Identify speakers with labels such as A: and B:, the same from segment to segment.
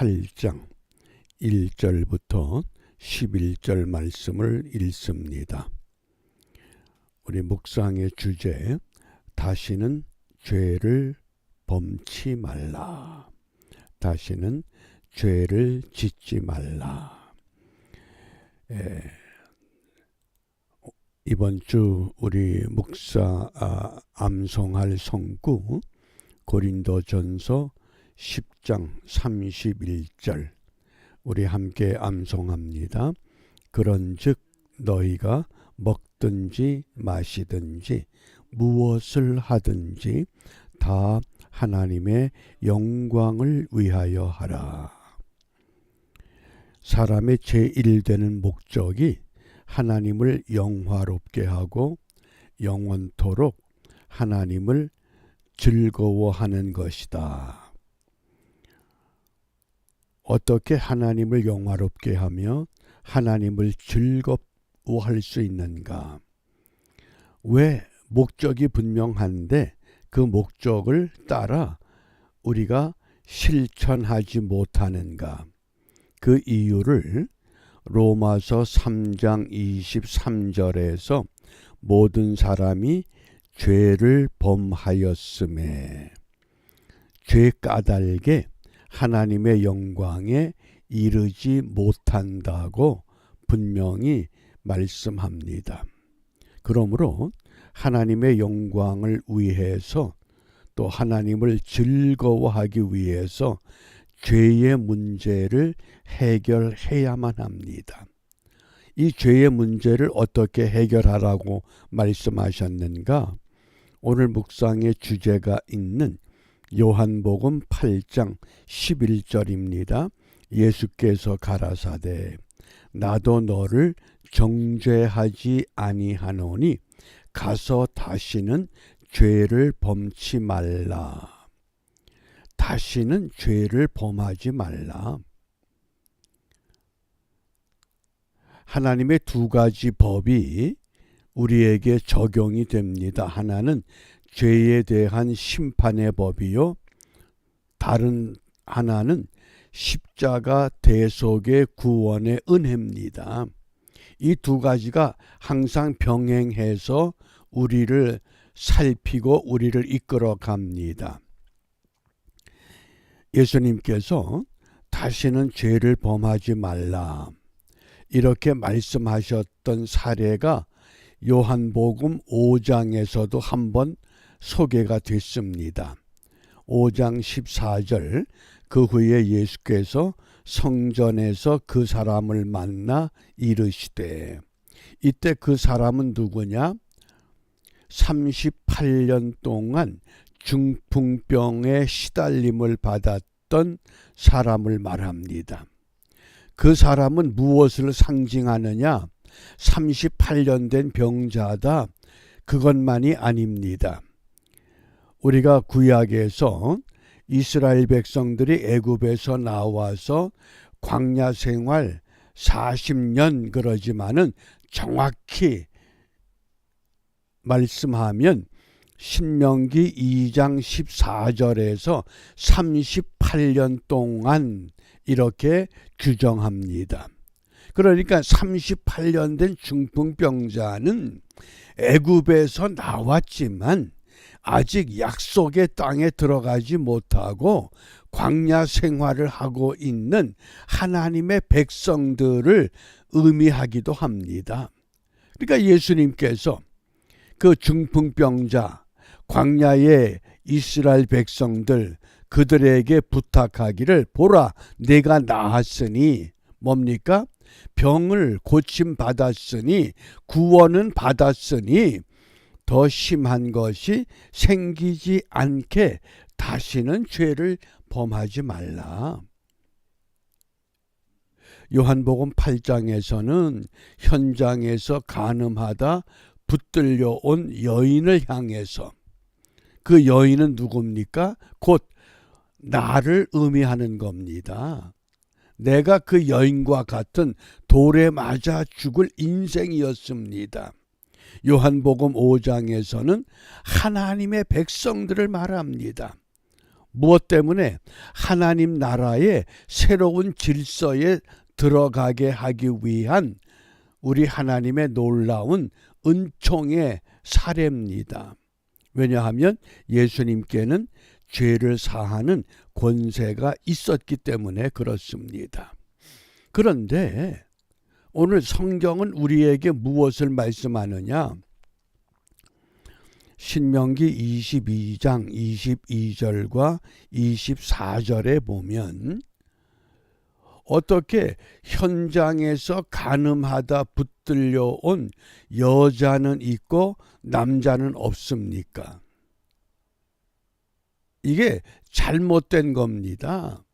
A: 8장 1절부터 11절 말씀을 읽습니다. 우리 묵상의 주제, 다시는 죄를 범치 말라. 다시는 죄를 짓지 말라. 이번 주 우리 암송할 성구 고린도전서 10장 31절 우리 함께 암송합니다. 그런즉 너희가 먹든지 마시든지 무엇을 하든지 다 하나님의 영광을 위하여 하라. 사람의 제1되는 목적이 하나님을 영화롭게 하고 영원토록 하나님을 즐거워하는 것이다. 어떻게 하나님을 영화롭게 하며 하나님을 즐거워할 수 있는가? 왜 목적이 분명한데 그 목적을 따라 우리가 실천하지 못하는가? 그 이유를 로마서 3장 23절에서 모든 사람이 죄를 범하였음에 죄 까닭에 하나님의 영광에 이르지 못한다고 분명히 말씀합니다. 그러므로 하나님의 영광을 위해서 또 하나님을 즐거워하기 위해서 죄의 문제를 해결해야만 합니다. 이 죄의 문제를 어떻게 해결하라고 말씀하셨는가? 오늘 묵상의 주제가 있는 요한복음 8장 11절입니다. 예수께서 가라사대 나도 너를 정죄하지 아니하노니 가서 다시는 죄를 범치 말라. 다시는 죄를 범하지 말라. 하나님의 두 가지 법이 우리에게 적용이 됩니다. 하나는 죄에 대한 심판의 법이요, 다른 하나는 십자가 대속의 구원의 은혜입니다. 이 두 가지가 항상 병행해서 우리를 살피고 우리를 이끌어 갑니다. 예수님께서 다시는 죄를 범하지 말라 이렇게 말씀하셨던 사례가 요한복음 5장에서도 한번 소개가 됐습니다. 5장 14절 그 후에 예수께서 성전에서 그 사람을 만나 이르시되, 이때 그 사람은 누구냐? 38년 동안 중풍병에 시달림을 받았던 사람을 말합니다. 그 사람은 무엇을 상징하느냐? 38년 된 병자다. 그것만이 아닙니다. 우리가 구약에서 이스라엘 백성들이 애굽에서 나와서 광야 생활 40년 그러지만은 정확히 말씀하면 신명기 2장 14절에서 38년 동안 이렇게 규정합니다. 그러니까 38년 된 중풍병자는 애굽에서 나왔지만 아직 약속의 땅에 들어가지 못하고 광야 생활을 하고 있는 하나님의 백성들을 의미하기도 합니다. 그러니까 예수님께서 그 중풍병자, 광야의 이스라엘 백성들, 그들에게 부탁하기를, 보라 내가 나았으니 뭡니까? 병을 고침받았으니 구원은 받았으니 더 심한 것이 생기지 않게 다시는 죄를 범하지 말라. 요한복음 8장에서는 현장에서 간음하다 붙들려 온 여인을 향해서, 그 여인은 누굽니까? 곧 나를 의미하는 겁니다. 내가 그 여인과 같은 돌에 맞아 죽을 인생이었습니다. 요한복음 5장에서는 하나님의 백성들을 말합니다. 무엇 때문에? 하나님 나라의 새로운 질서에 들어가게 하기 위한 우리 하나님의 놀라운 은총의 사례입니다. 왜냐하면 예수님께는 죄를 사하는 권세가 있었기 때문에 그렇습니다. 그런데 오늘 성경은 우리에게 무엇을 말씀하느냐? 신명기 22장 22절과 24절에 보면 어떻게 현장에서 간음하다 붙들려 온 여자는 있고 남자는 없습니까? 이게 잘못된 겁니다.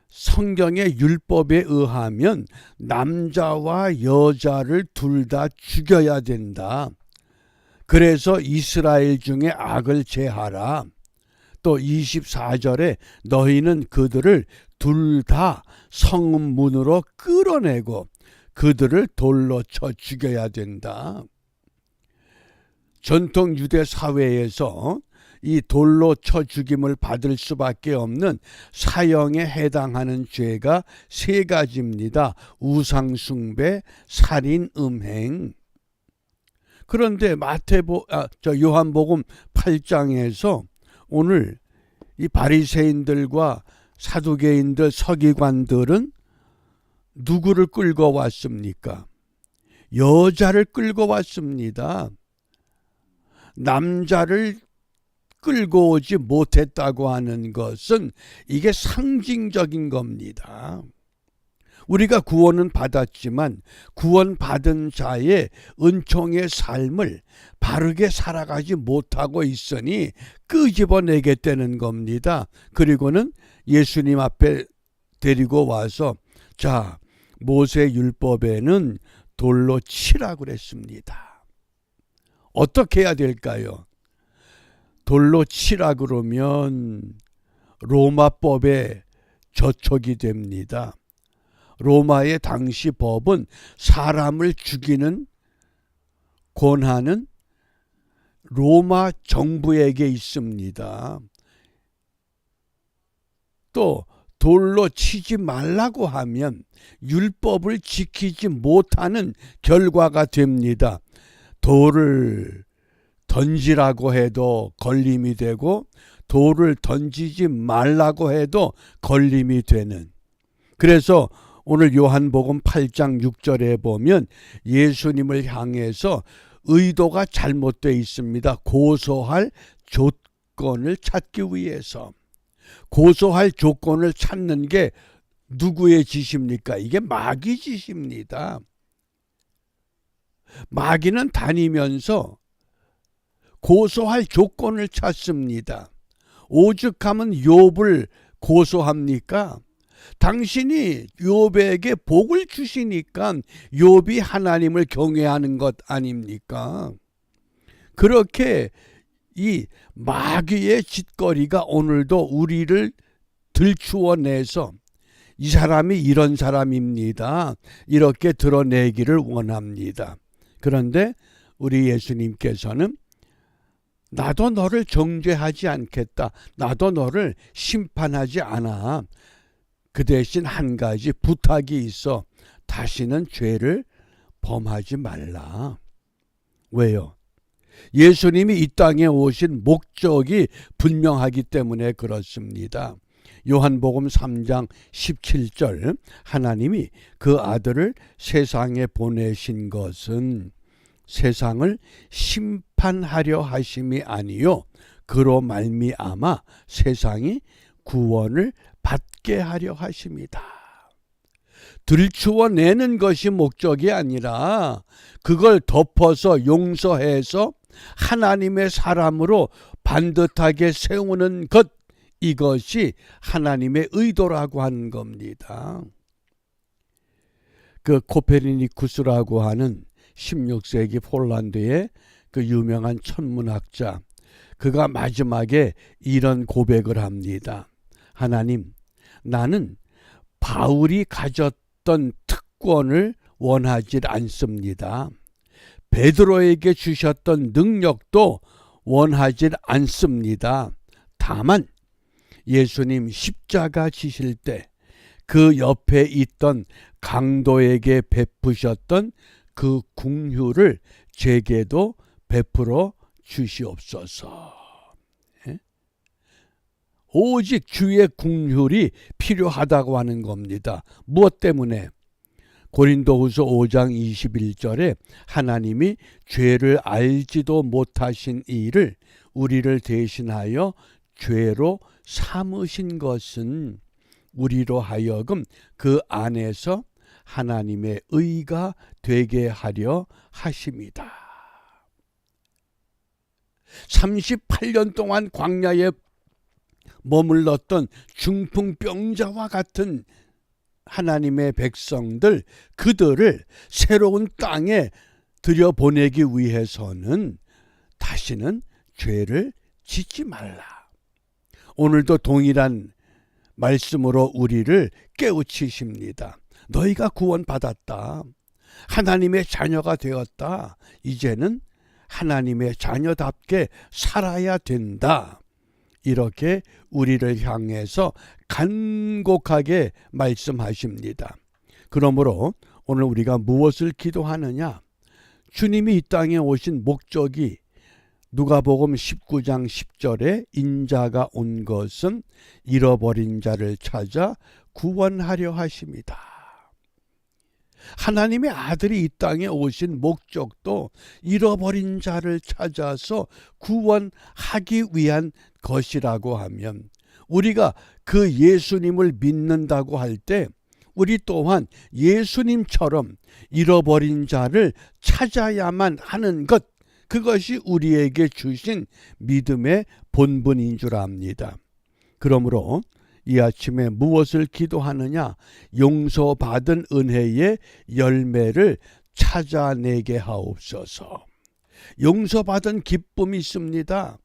A: 성경의 율법에 의하면 남자와 여자를 둘 다 죽여야 된다. 그래서 이스라엘 중에 악을 제하라. 또 24절에 너희는 그들을 둘 다 성문으로 끌어내고 그들을 돌로 쳐 죽여야 된다. 전통 유대 사회에서 이 돌로 쳐 죽임을 받을 수밖에 없는 사형에 해당하는 죄가 세 가지입니다. 우상숭배, 살인, 음행. 그런데 요한복음 8장에서 오늘 이 바리새인들과 사두개인들, 서기관들은 누구를 끌고 왔습니까? 여자를 끌고 왔습니다. 남자를 끌고 오지 못했다고 하는 것은 이게 상징적인 겁니다. 우리가 구원은 받았지만 구원받은 자의 은총의 삶을 바르게 살아가지 못하고 있으니 끄집어내겠다는 겁니다. 그리고는 예수님 앞에 데리고 와서 자, 모세 율법에는 돌로 치라 그랬습니다. 어떻게 해야 될까요? 돌로 치라 그러면 로마법에 저촉이 됩니다. 로마의 당시 법은 사람을 죽이는 권한은 로마 정부에게 있습니다. 또 돌로 치지 말라고 하면 율법을 지키지 못하는 결과가 됩니다. 돌을 던지라고 해도 걸림이 되고 돌을 던지지 말라고 해도 걸림이 되는. 그래서 오늘 요한복음 8장 6절에 보면 예수님을 향해서 의도가 잘못되어 있습니다. 고소할 조건을 찾기 위해서. 고소할 조건을 찾는 게 누구의 짓입니까? 이게 마귀 짓입니다. 마귀는 다니면서 고소할 조건을 찾습니다. 오죽하면 욥을 고소합니까? 당신이 욥에게 복을 주시니까 욥이 하나님을 경외하는 것 아닙니까? 그렇게 이 마귀의 짓거리가 오늘도 우리를 들추어내서 이 사람이 이런 사람입니다. 이렇게 드러내기를 원합니다. 그런데 우리 예수님께서는 나도 너를 정죄하지 않겠다. 나도 너를 심판하지 않아. 그 대신 한 가지 부탁이 있어. 다시는 죄를 범하지 말라. 왜요? 예수님이 이 땅에 오신 목적이 분명하기 때문에 그렇습니다. 요한복음 3장 17절 하나님이 그 아들을 세상에 보내신 것은 세상을 심판하려 하심이 아니요 그로 말미암아 세상이 구원을 받게 하려 하십니다. 들추어내는 것이 목적이 아니라 그걸 덮어서 용서해서 하나님의 사람으로 반듯하게 세우는 것, 이것이 하나님의 의도라고 하는 겁니다. 그 코페르니쿠스라고 하는 16세기 폴란드의 그 유명한 천문학자, 그가 마지막에 이런 고백을 합니다. 하나님, 나는 바울이 가졌던 특권을 원하지 않습니다. 베드로에게 주셨던 능력도 원하지 않습니다. 다만 예수님 십자가 지실 때 그 옆에 있던 강도에게 베푸셨던 그 긍휼을 제게도 베풀어 주시옵소서. 예? 오직 주의 긍휼이 필요하다고 하는 겁니다. 무엇 때문에? 고린도후서 5장 21절에 하나님이 죄를 알지도 못하신 이를 우리를 대신하여 죄로 삼으신 것은 우리로 하여금 그 안에서 하나님의 의가 되게 하려 하심이다. 38년 동안 광야에 머물렀던 중풍병자와 같은 하나님의 백성들, 그들을 새로운 땅에 들여보내기 위해서는 다시는 죄를 짓지 말라. 오늘도 동일한 말씀으로 우리를 깨우치십니다. 너희가 구원받았다. 하나님의 자녀가 되었다. 이제는 하나님의 자녀답게 살아야 된다. 이렇게 우리를 향해서 간곡하게 말씀하십니다. 그러므로 오늘 우리가 무엇을 기도하느냐? 주님이 이 땅에 오신 목적이 누가복음 19장 10절에 인자가 온 것은 잃어버린 자를 찾아 구원하려 하십니다. 하나님의 아들이 이 땅에 오신 목적도 잃어버린 자를 찾아서 구원하기 위한 것이라고 하면, 우리가 그 예수님을 믿는다고 할 때 우리 또한 예수님처럼 잃어버린 자를 찾아야만 하는 것, 그것이 우리에게 주신 믿음의 본분인 줄 압니다. 그러므로 이 아침에 무엇을 기도하느냐? 용서받은 은혜의 열매를 찾아내게 하옵소서. 용서받은 기쁨이 있습니다.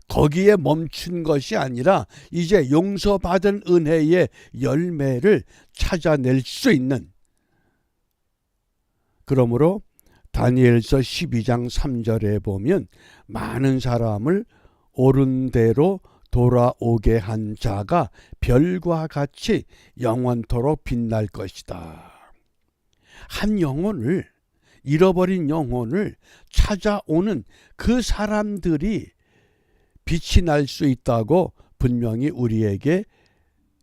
A: 거기에 멈춘 것이 아니라 이제 용서받은 은혜의 열매를 찾아낼 수 있는, 그러므로 다니엘서 12장 3절에 보면 많은 사람을 옳은 대로 돌아오게 한 자가 별과 같이 영원토록 빛날 것이다. 한 영혼을, 잃어버린 영혼을 찾아오는 그 사람들이 빛이 날 수 있다고 분명히 우리에게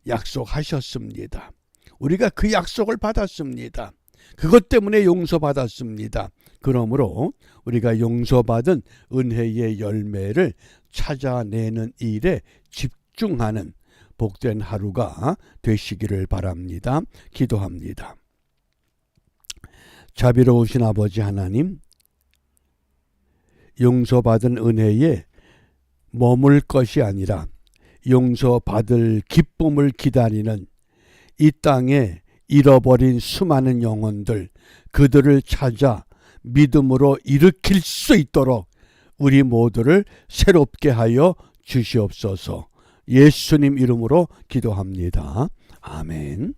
A: 약속하셨습니다. 우리가 그 약속을 받았습니다. 그것 때문에 용서받았습니다. 그러므로 우리가 용서받은 은혜의 열매를 찾아내는 일에 집중하는 복된 하루가 되시기를 바랍니다. 기도합니다. 자비로우신 아버지 하나님, 용서받은 은혜에 머물 것이 아니라 용서받을 기쁨을 기다리는 이 땅에 잃어버린 수많은 영혼들, 그들을 찾아 믿음으로 일으킬 수 있도록 우리 모두를 새롭게 하여 주시옵소서. 예수님 이름으로 기도합니다. 아멘.